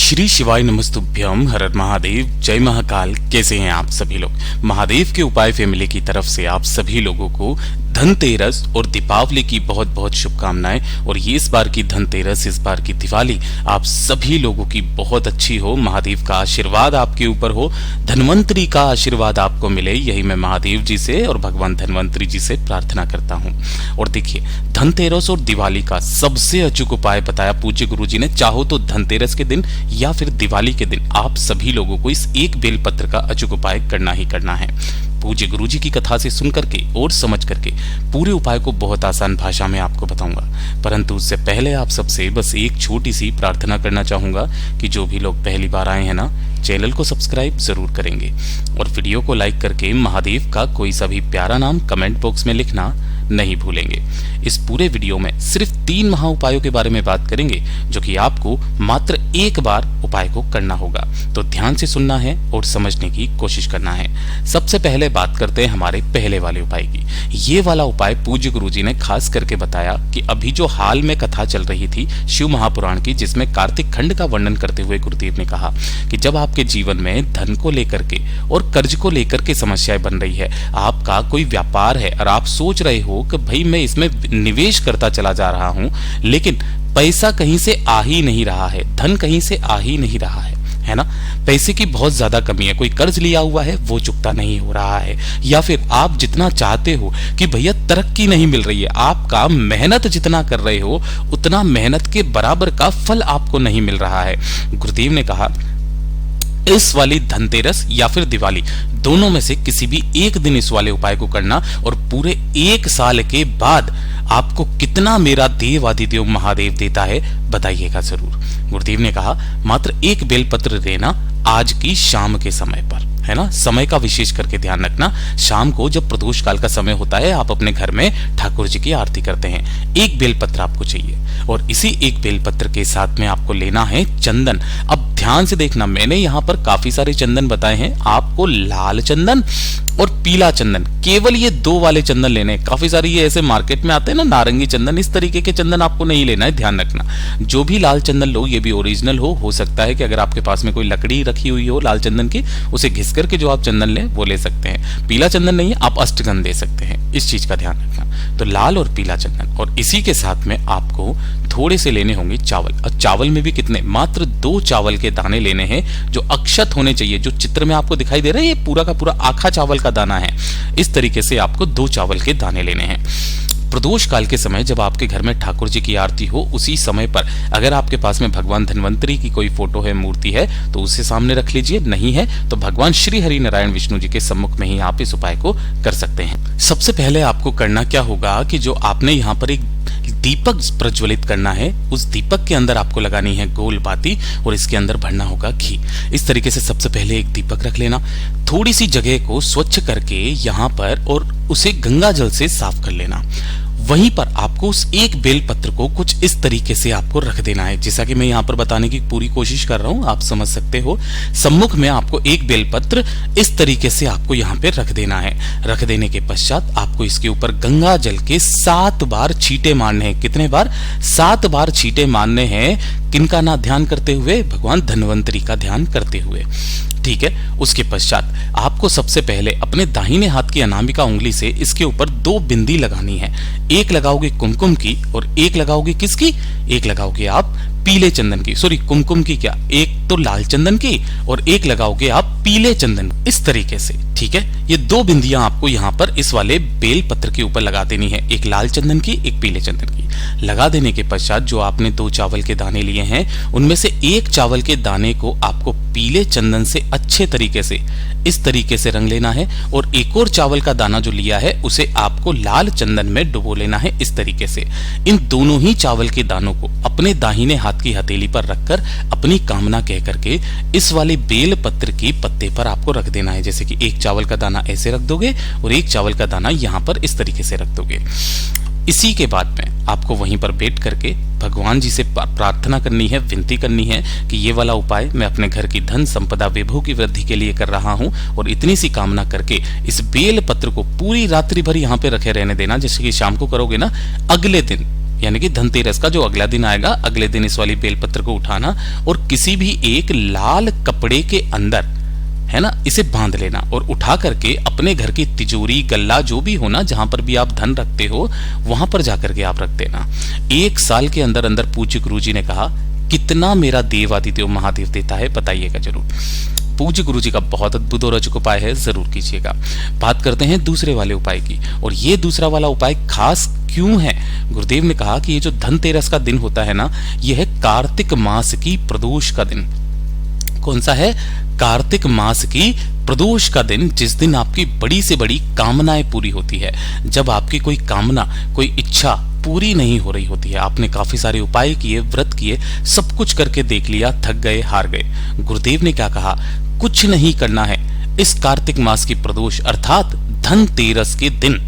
श्री शिवाय नमस्तुभ्यम। हर हर महादेव, जय महाकाल। कैसे हैं आप सभी लोग? महादेव के उपाय फैमिली की तरफ से आप सभी लोगों को धनतेरस और दीपावली की बहुत बहुत शुभकामनाएं। और ये इस बार की धनतेरस, इस बार की दिवाली आप सभी लोगों की बहुत अच्छी हो। महादेव का आशीर्वाद आपके ऊपर हो, धन्वंतरी का आशीर्वाद आपको मिले, यही मैं महादेव जी से और भगवान धन्वंतरी जी से प्रार्थना करता हूँ। और देखिए, धनतेरस और दिवाली का सबसे अचूक उपाय बताया पूज्य गुरु जी ने। चाहो तो धनतेरस के दिन या फिर दिवाली के दिन आप सभी लोगों को इस एक बेलपत्र का अचूक उपाय करना ही करना है। पूज्य गुरु जी की कथा से सुन करके और समझ करके पूरे उपाय को बहुत आसान भाषा में आपको बताऊंगा, परंतु उससे पहले आप सबसे बस एक छोटी सी प्रार्थना करना चाहूंगा कि जो भी लोग पहली बार आए हैं ना, चैनल को सब्सक्राइब जरूर करेंगे और वीडियो को लाइक करके महादेव का कोई सा भी प्यारा नाम कमेंट बॉक्स में लिखना नहीं भूलेंगे। इस पूरे वीडियो में सिर्फ 3 महा उपायों के बारे में बात करेंगे, जो कि आपको मात्र एक बार उपाय को करना होगा। तो ध्यान से सुनना है और समझने की कोशिश करना है। सबसे पहले बात करते हैं हमारे पहले वाले उपाय की। ये वाला उपाय पूज्य गुरु जी ने खास करके बताया कि अभी जो हाल में कथा चल रही थी शिव महापुराण की, जिसमें कार्तिक खंड का वर्णन करते हुए गुरुदेव ने कहा कि जब आपके जीवन में धन को लेकर के और कर्ज को लेकर के समस्याएं बन रही है, आपका कोई व्यापार है और आप सोच रहे हो कि भाई मैं इसमें निवेश करता चला जा रहा हूं, लेकिन पैसा कहीं से आ ही नहीं रहा है, धन कहीं से आ ही नहीं रहा है ना, पैसे की बहुत ज्यादा कमी है, कोई कर्ज लिया हुआ है वो चुकता नहीं हो रहा है, या फिर आप जितना चाहते हो कि भैया तरक्की नहीं मिल रही है, आपका मेहनत जितना कर रहे हो उतना मेहनत के बराबर का फल आपको नहीं मिल रहा है। गुरुदेव ने कहा इस वाली धनतेरस या फिर दिवाली दोनों में से किसी भी एक दिन इस वाले उपाय को करना, और पूरे 1 साल के बाद आपको कितना मेरा देव आदिदेव महादेव देता है बताइएगा जरूर। गुरुदेव ने कहा मात्र एक बेलपत्र देना आज की शाम के समय पर, है ना, समय का विशेष करके ध्यान रखना। शाम को जब प्रदोष काल का समय होता है, आप अपने घर में ठाकुर जी की आरती करते हैं, एक बेलपत्र आपको चाहिए और इसी एक बेलपत्र के साथ में आपको लेना है चंदन। अब ध्यान से देखना, मैंने यहाँ पर काफी सारे चंदन बताए हैं, आपको लाल चंदन और पीला चंदन, केवल ये 2 वाले चंदन लेने हैं। काफी सारे ये ऐसे मार्केट में आते हैं ना नारंगी चंदन, इस तरीके के चंदन आपको नहीं लेना है, ध्यान रखना। जो भी लाल चंदन लो ये भी ओरिजिनल हो सकता है कि अगर आपके पास में कोई लकड़ी रखी हुई हो लाल चंदन की, उसे घिस करके जो आप चंदन लें वो ले सकते हैं। पीला चंदन नहीं है, आप अष्टगंध दे सकते हैं, इस चीज का ध्यान रखना। तो लाल और पीला चंदन, और इसी के साथ में आपको थोड़े से लेने होंगे चावल। और चावल में भी कितने? मात्र 2 चावल के दाने लेने हैं, जो अक्षत होने चाहिए। जो चित्र में आपको दिखाई दे रहा है ये पूरा का पूरा आखा चावल का दाना है। इस तरीके से आपको 2 चावल के दाने लेने हैं। प्रदोष काल के समय जब आपके घर में ठाकुर जी की आरती हो, उसी समय पर अगर आपके पास में भगवान धन्वंतरी की कोई फोटो है, मूर्ति है, तो उसे सामने रख लीजिए। नहीं है तो भगवान श्री हरि नारायण विष्णु जी के सम्मुख में ही आप इस उपाय को कर सकते हैं। सबसे पहले आपको करना क्या होगा कि जो आपने यहाँ पर एक दीपक प्रज्वलित करना है, उस दीपक के अंदर आपको लगानी है गोल बाती और इसके अंदर भरना होगा घी। इस तरीके से सबसे पहले एक दीपक रख लेना, थोड़ी सी जगह को स्वच्छ करके यहाँ पर और उसे गंगा जल से साफ कर लेना। वहीं पर आपको उस एक बेलपत्र को कुछ इस तरीके से आपको रख देना है, जैसा कि मैं यहाँ पर बताने की पूरी कोशिश कर रहा हूँ, आप समझ सकते हो। सम्मुख में आपको एक बेलपत्र इस तरीके से आपको यहाँ पे रख देना है। रख देने के पश्चात आपको इसके ऊपर गंगा जल के 7 बार छींटे मारने हैं। कितने बार? 7 बार छींटे मारने हैं। किनका ना ध्यान करते हुए? भगवान धन्वंतरी का ध्यान करते हुए, ठीक है। उसके पश्चात आपको सबसे पहले अपने दाहिने हाथ की अनामिका उंगली से इसके ऊपर 2 बिंदी लगानी है। एक लगाओगे कुमकुम की और एक लगाओगे किसकी? एक लगाओगे आप पीले चंदन की, सॉरी कुमकुम की क्या, एक तो लाल चंदन की और एक लगाओगे आप पीले चंदन, इस तरीके से, ठीक है। ये 2 बिंदियां आपको यहाँ पर इस वाले बेल पत्र के ऊपर लगा देनी है, एक लाल चंदन की, एक पीले चंदन की। लगा देने के पश्चात जो आपने 2 चावल के दाने लिए हैं, उनमें से एक चावल के दाने को आपको पीले चंदन से अच्छे तरीके से इस तरीके से रंग लेना है, और एक और चावल का दाना जो लिया है उसे आपको लाल चंदन में डुबो लेना है, इस तरीके से। इन दोनों ही चावल के दानों को अपने दाहिने हाथ की हथेली पर रखकर अपनी कामना कह करके इस वाले बेल पत्र की पत्ते पर आपको रख देना है। जैसे कि एक चावल का दाना ऐसे रख दोगे और एक चावल का दाना यहाँ पर इस तरीके से रख दोगे। इसी के बाद में आपको वहीं पर बैठ करके भगवान जी से प्रार्थना करनी है, विनती करनी है कि ये वाला उपाय मैं अपने घर की धन संपदा वैभव की वृद्धि के लिए कर रहा हूं, और इतनी सी कामना करके इस बेल पत्र को पूरी रात्रि भर यहाँ पे रखे रहने देना। जैसे कि शाम को करोगे ना, अगले दिन यानी कि धनतेरस का जो अगला दिन आएगा, अगले दिन इस वाली बेलपत्र को उठाना और किसी भी एक लाल कपड़े के अंदर, है ना, इसे बांध लेना और उठा करके अपने घर की तिजोरी, गल्ला जो भी हो ना, जहां पर भी आप धन रखते हो वहां पर जाकर के आप रख देना। 1 साल के अंदर अंदर पूज्य गुरुजी ने कहा कितना मेरा देव आदिदेव महादेव देता है, बताइएगा जरूर। पूज्य गुरुजी का बहुत अद्भुत और अचूक उपाय है, जरूर कीजिएगा। बात करते हैं दूसरे वाले उपाय की, और ये दूसरा वाला उपाय खास क्यों है? गुरुदेव ने कहा कि ये जो धनतेरस का दिन होता है ना, यह है कार्तिक मास की प्रदोष का दिन। कौन सा है? कार्तिक मास की प्रदोष का दिन, जिस दिन आपकी बड़ी से बड़ी कामनाएं पूरी होती है। जब आपकी कोई कामना, कोई इच्छा पूरी नहीं हो रही होती है, आपने काफी सारे उपाय किए, व्रत किए, सब कुछ करके देख लिया, थक गए, हार गए। गुरुदेव ने क्या कहा? कुछ नहीं करना है। इस कार्तिक मास की प्रदोष अर्थात धनतेरस के दिन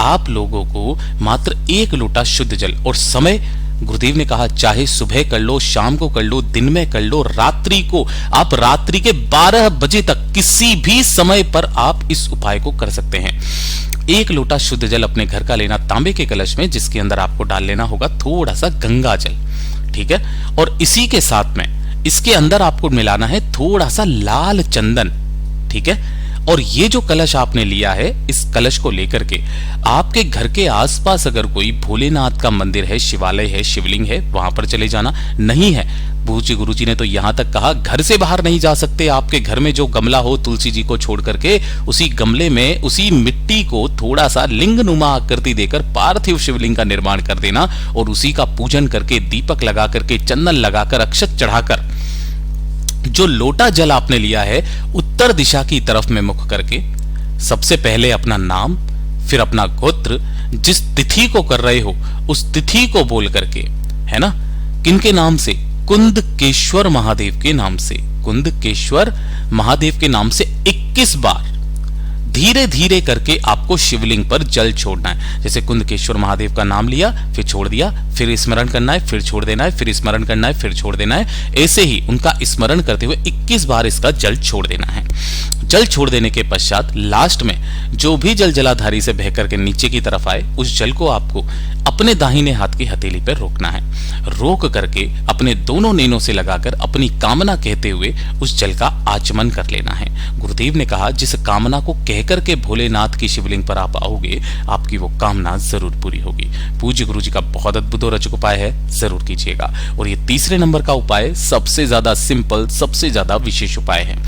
आप लोगों को मात्र 1 लोटा शुद्ध जल, और समय गुरुदेव ने कहा चाहे सुबह कर लो, शाम को कर लो, दिन में कर लो, रात्रि को, आप रात्रि के 12 बजे तक किसी भी समय पर आप इस उपाय को कर सकते हैं। 1 लोटा शुद्ध जल अपने घर का लेना तांबे के कलश में, जिसके अंदर आपको डाल लेना होगा थोड़ा सा गंगा जल, ठीक है। और इसी के साथ में इसके अंदर आपको मिलाना है थोड़ा सा लाल चंदन, ठीक है। और ये जो कलश आपने लिया है, इस कलश को लेकर के आपके घर के आसपास अगर कोई भोलेनाथ का मंदिर है, शिवालय है, शिवलिंग है, वहां पर चले जाना। नहीं है, पूज्य गुरुजी ने तो यहां तक कहा घर से बाहर नहीं जा सकते। आपके घर में जो गमला हो, तुलसी जी को छोड़ करके उसी गमले में उसी मिट्टी को थोड़ा सा लिंगनुमा आकृति देकर पार्थिव शिवलिंग का निर्माण कर देना और उसी का पूजन करके, दीपक लगा करके, चंदन लगाकर, अक्षत चढ़ाकर, जो लोटा जल आपने लिया है उत्तर दिशा की तरफ में मुख करके, सबसे पहले अपना नाम, फिर अपना गोत्र, जिस तिथि को कर रहे हो उस तिथि को बोल करके, है ना, किनके नाम से? कुंदकेश्वर महादेव के नाम से, कुंदकेश्वर महादेव के नाम से 21 बार धीरे धीरे करके आपको शिवलिंग पर जल छोड़ना है। जैसे कुंदकेश्वर महादेव का नाम लिया, फिर छोड़ दिया, फिर स्मरण करना है, फिर छोड़ देना है, फिर स्मरण करना है, फिर छोड़ देना है। ऐसे ही उनका स्मरण करते हुए 21 बार इसका जल छोड़ देना है। जल छोड़ देने के पश्चात लास्ट में जो भी जल जलाधारी से बह करके नीचे की तरफ आए, उस जल को आपको अपने दाहिने हाथ की हथेली पर रोकना है। रोक करके अपने दोनों नैनों से लगाकर अपनी कामना कहते हुए उस जल का आचमन कर लेना है। गुरुदेव ने कहा जिस कामना को कह करके भोलेनाथ की शिवलिंग पर आप आओगे, आपकी वो कामना जरूर पूरी होगी। पूज्य गुरुजी का बहुत अद्भुत और अचूक उपाय है, जरूर कीजिएगा। और ये तीसरे नंबर का उपाय सबसे ज्यादा सिंपल, सबसे ज्यादा विशेष उपाय है।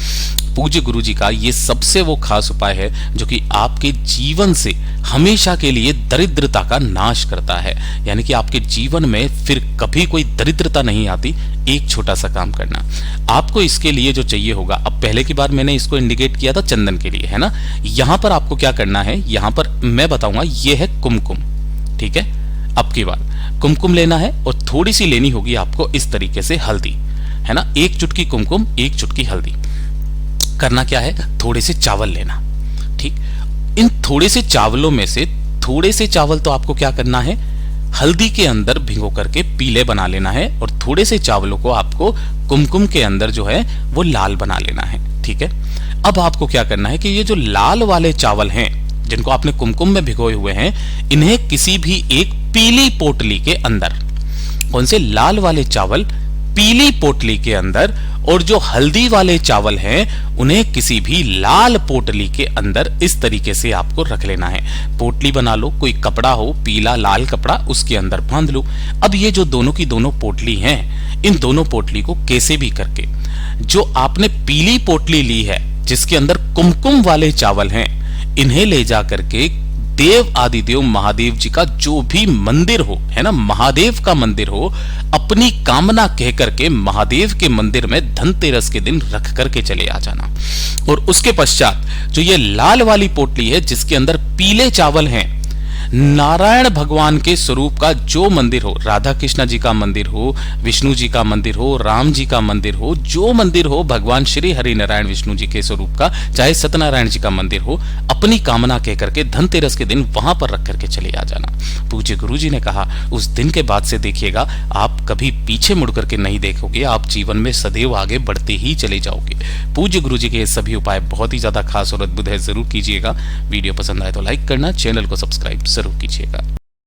पूज्य गुरुजी का ये सबसे वो खास उपाय है जो कि आपके जीवन से हमेशा के लिए दरिद्रता का नाश करता है। यानी कि आपके जीवन में फिर कभी कोई दरिद्रता नहीं आती। एक छोटा सा काम करना आपको, इसके लिए जो चाहिए होगा, अब पहले की बार मैंने इसको इंडिकेट किया था चंदन के लिए, है ना। यहां पर आपको क्या करना है, यहां पर मैं बताऊंगा, ये है कुमकुम, ठीक है। अब की बार कुमकुम लेना है और थोड़ी सी लेनी होगी आपको इस तरीके से हल्दी, है ना। 1 चुटकी कुमकुम, 1 चुटकी हल्दी। करना क्या है, थोड़े से चावल लेना, ठीक। इन थोड़े से चावलों में से थोड़े से चावल तो आपको क्या करना है, हल्दी के अंदर भिगो करके पीले बना लेना है, और थोड़े से चावलों को आपको कुमकुम के अंदर जो है वो लाल बना लेना है, ठीक है। अब आपको क्या करना है कि ये जो लाल वाले चावल हैं जिनको आपने कुमकुम में भिगोए हुए हैं, इन्हें किसी भी एक पीली पोटली के अंदर, कौन से, लाल वाले चावल पीली पोटली के अंदर, और जो हल्दी वाले चावल हैं उन्हें किसी भी लाल पोटली के अंदर इस तरीके से आपको रख लेना है। पोटली बना लो, कोई कपड़ा हो, पीला लाल कपड़ा, उसके अंदर बांध लो। अब ये जो दोनों की दोनों पोटली हैं, इन दोनों पोटली को कैसे भी करके, जो आपने पीली पोटली ली है जिसके अंदर कुमकुम वाले चावल हैं, इन्हें ले जा करके देव आदिदेव महादेव जी का जो भी मंदिर हो, है ना, महादेव का मंदिर हो, अपनी कामना कह करके महादेव के मंदिर में धनतेरस के दिन रख करके चले आ जाना। और उसके पश्चात जो ये लाल वाली पोटली है जिसके अंदर पीले चावल हैं, नारायण भगवान के स्वरूप का जो मंदिर हो, राधा कृष्ण जी का मंदिर हो, विष्णु जी का मंदिर हो, राम जी का मंदिर हो, जो मंदिर हो भगवान श्री हरि नारायण विष्णु जी के स्वरूप का, चाहे सत्यनारायण जी का मंदिर हो, अपनी कामना कह करके धनतेरस के दिन वहां पर रख करके चले आ जाना। पूज्य गुरु जी ने कहा उस दिन के बाद से देखिएगा आप कभी पीछे मुड़ करके नहीं देखोगे, आप जीवन में सदैव आगे बढ़ते ही चले जाओगे। पूज्य गुरु जी के ये सभी उपाय बहुत ही ज्यादा खास और अद्भुत है, जरूर कीजिएगा। वीडियो पसंद आए तो लाइक करना, चैनल को सब्सक्राइब जरूर कीजिएगा।